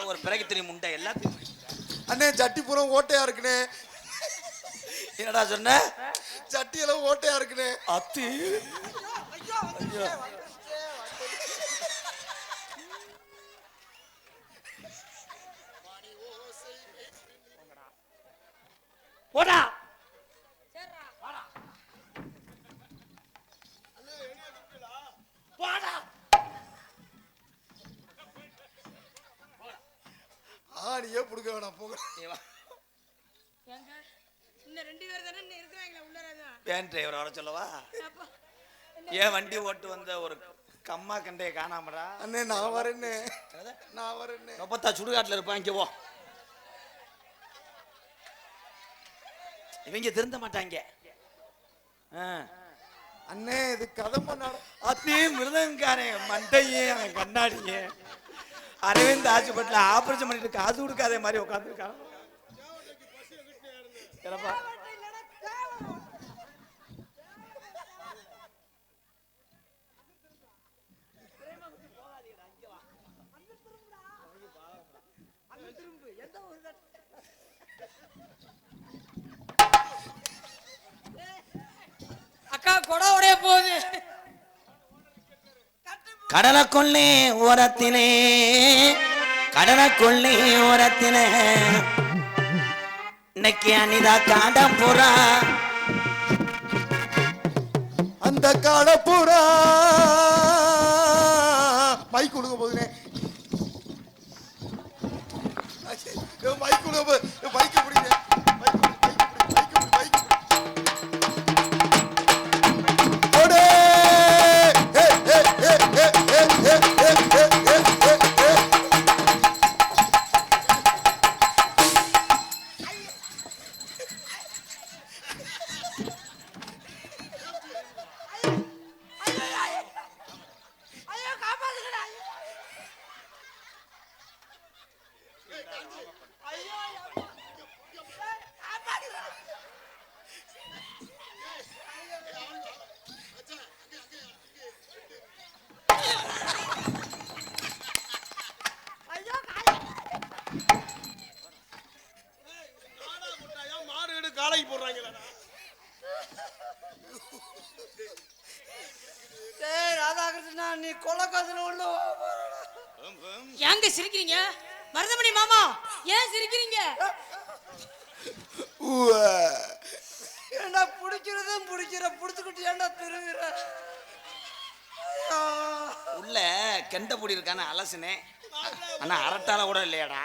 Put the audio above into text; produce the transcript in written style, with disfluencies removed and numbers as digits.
ஒரு பிறகு தெரியும் முண்டை எல்லாத்தையும். அண்ணே சட்டி பூரா ஓட்டையா இருக்குனே. என்னடா சொன்ன? சட்டி எல்லாம் ஓட்டையா இருக்குனே. அத்தி போடா ஆணியே புடுக்க வேணாம் போங்க. வேன் டிரைவர் வர சொல்லவா? ஏன் வண்டி ஓட்டு வந்த ஒரு கம்மா கண்டைய காணாமடா? அண்ணே நான் வரேன்னு. ரொம்பத்தா சுடுகாட்டுல இருப்பான். இங்க போ. இவங்க திருந்த மாட்டாங்க. அண்ணே இது கதை பண்ணாடும். அத்தி மிருதங்காரே மண்டையே அவன் கண்ணாடியே அரவிந்த் ஹாஸ்பிட்டல் ஆபரேஷன் பண்ணிட்டு காசு கொடுக்காதே மாதிரி உட்காந்துருக்கான். அக்கா கொடை உடைய போகுது. கடலக்கொள்ளே ஓரத்திலே கடலக்கொள்ளே ஓரத்திலே இன்னைக்கு அனிதா காடப்புறா அந்த காடப்புறா மைக் கொடுக்க போதுனே. மைக் கொடுக்க போது மைக்க பிடிங்க. நீ கொலக்காதுல உள்ள ஏங்க சிரிக்கிறீங்க? மருதமணி மாமா ஏன் சிரிக்கிறீங்க? ஏண்டா புடிக்கிறதும் புடிச்சுக்கிட்டு ஏண்டா திருவிற உள்ள கெண்ட பொடி இருக்கான அலசுனே. ஆனா அரட்டால கூட இல்லையாடா.